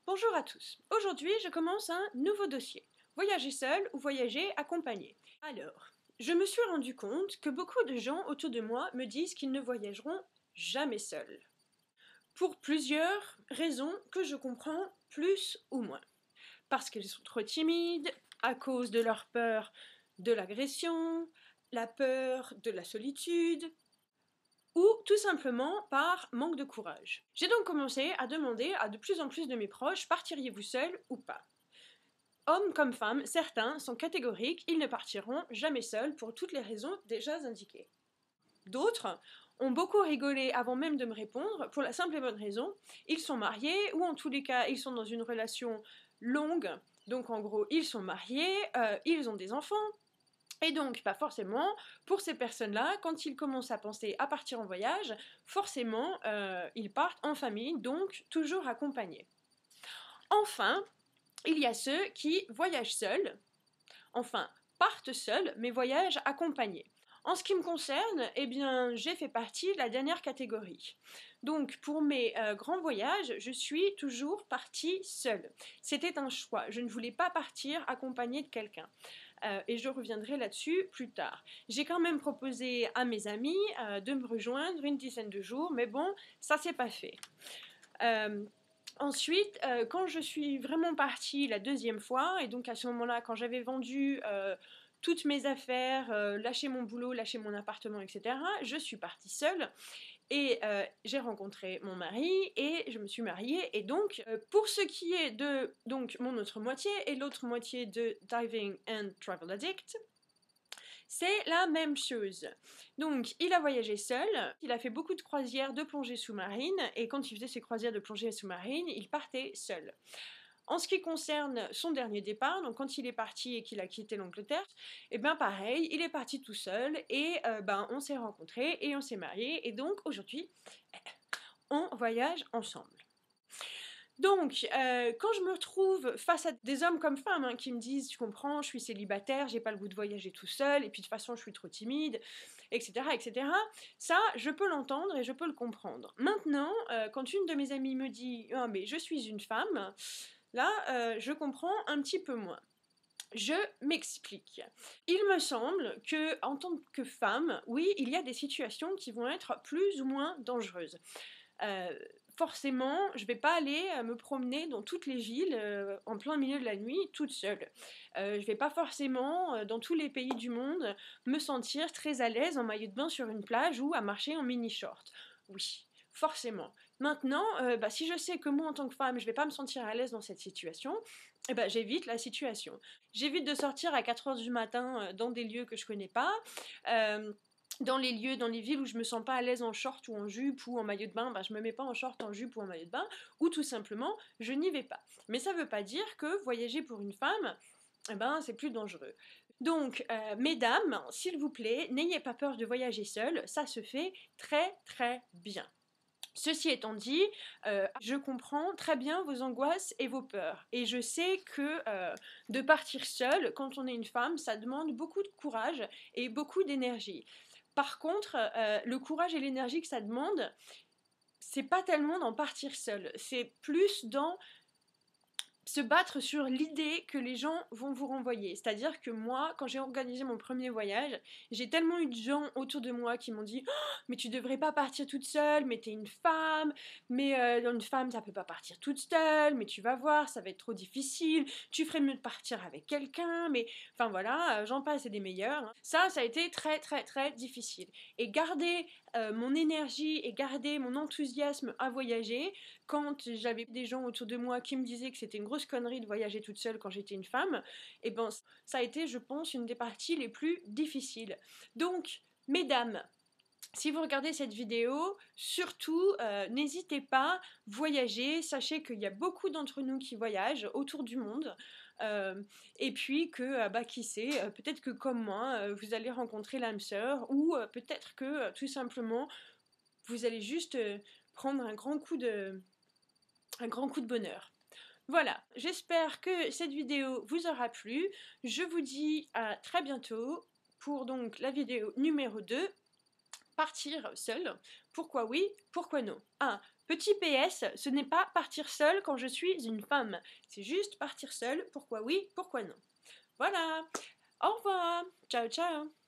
Bonjour à tous. Aujourd'hui, je commence un nouveau dossier. Voyager seul ou voyager accompagné. Alors, je me suis rendu compte que beaucoup de gens autour de moi me disent qu'ils ne voyageront jamais seuls. Pour plusieurs raisons que je comprends plus ou moins. Parce qu'ils sont trop timides, à cause de leur peur de l'agression, la peur de la solitude, ou tout simplement par manque de courage. J'ai donc commencé à demander à de plus en plus de mes proches, partiriez-vous seul ou pas? Hommes comme femmes, certains sont catégoriques, ils ne partiront jamais seuls pour toutes les raisons déjà indiquées. D'autres ont beaucoup rigolé avant même de me répondre pour la simple et bonne raison, ils sont mariés ou en tous les cas ils sont dans une relation longue, donc en gros ils sont mariés, ils ont des enfants. Et donc, pas forcément, pour ces personnes-là, quand ils commencent à penser à partir en voyage, forcément, ils partent en famille, donc toujours accompagnés. Enfin, il y a ceux qui voyagent seuls, enfin, partent seuls, mais voyagent accompagnés. En ce qui me concerne, eh bien, j'ai fait partie de la dernière catégorie. Donc, pour mes grands voyages, je suis toujours partie seule. C'était un choix. Je ne voulais pas partir accompagnée de quelqu'un. Et je reviendrai là-dessus plus tard. J'ai quand même proposé à mes amis de me rejoindre une dizaine de jours, mais bon, ça s'est pas fait. Ensuite, quand je suis vraiment partie la deuxième fois, et donc à ce moment-là, quand j'avais vendu toutes mes affaires, lâché mon boulot, lâché mon appartement, etc., je suis partie seule. Et j'ai rencontré mon mari et je me suis mariée. Et donc, pour ce qui est de donc, mon autre moitié et l'autre moitié de Diving and Travel Addict, c'est la même chose. Donc, il a voyagé seul, il a fait beaucoup de croisières de plongée sous-marine, et quand il faisait ses croisières de plongée sous-marine, il partait seul. En ce qui concerne son dernier départ, donc quand il est parti et qu'il a quitté l'Angleterre, et bien pareil, il est parti tout seul et on s'est rencontrés et on s'est mariés et donc aujourd'hui, on voyage ensemble. Donc, quand je me retrouve face à des hommes comme femmes qui me disent, tu comprends, je suis célibataire, j'ai pas le goût de voyager tout seul, et puis de toute façon je suis trop timide, etc., etc., ça, je peux l'entendre et je peux le comprendre. Maintenant, quand une de mes amies me dit, ah mais je suis une femme, là, je comprends un petit peu moins. Je m'explique. Il me semble que, en tant que femme, oui, il y a des situations qui vont être plus ou moins dangereuses. Forcément, je vais pas aller me promener dans toutes les villes en plein milieu de la nuit toute seule. Je vais pas forcément dans tous les pays du monde me sentir très à l'aise en maillot de bain sur une plage ou à marcher en mini-short. Oui, forcément. Maintenant, si je sais que moi en tant que femme, je vais pas me sentir à l'aise dans cette situation, j'évite la situation. J'évite de sortir à 4 heures du matin dans des lieux que je connais pas. Dans les lieux, dans les villes où je me sens pas à l'aise en short ou en jupe ou en maillot de bain, je me mets pas en short, en jupe ou en maillot de bain, ou tout simplement, je n'y vais pas. Mais ça veut pas dire que voyager pour une femme, c'est plus dangereux. Donc, mesdames, s'il vous plaît, n'ayez pas peur de voyager seule, ça se fait très très bien. Ceci étant dit, je comprends très bien vos angoisses et vos peurs. Et je sais que de partir seule, quand on est une femme, ça demande beaucoup de courage et beaucoup d'énergie. Par contre, le courage et l'énergie que ça demande, c'est pas tellement d'en partir seule, c'est plus dans se battre sur l'idée que les gens vont vous renvoyer. C'est-à-dire que moi, quand j'ai organisé mon premier voyage, j'ai tellement eu de gens autour de moi qui m'ont dit oh, mais tu devrais pas partir toute seule, mais t'es une femme, mais une femme ça peut pas partir toute seule, mais tu vas voir, ça va être trop difficile, tu ferais mieux de partir avec quelqu'un, mais enfin voilà, j'en passe et des meilleurs. Hein. Ça a été très très très difficile. Et garder mon énergie et garder mon enthousiasme à voyager, quand j'avais des gens autour de moi qui me disaient que c'était une grosse connerie de voyager toute seule quand j'étais une femme, ça a été, je pense, une des parties les plus difficiles. Donc, mesdames, si vous regardez cette vidéo, surtout, n'hésitez pas, voyagez, sachez qu'il y a beaucoup d'entre nous qui voyagent autour du monde, et puis que, qui sait, peut-être que comme moi, vous allez rencontrer l'âme sœur, ou peut-être que, tout simplement, vous allez juste prendre un grand coup de bonheur. Voilà, j'espère que cette vidéo vous aura plu. Je vous dis à très bientôt pour donc la vidéo numéro 2. partir seule. Pourquoi oui, pourquoi non? Petit PS, ce n'est pas partir seule quand je suis une femme. C'est juste partir seule. Pourquoi oui, pourquoi non? Voilà. Au revoir. Ciao, ciao.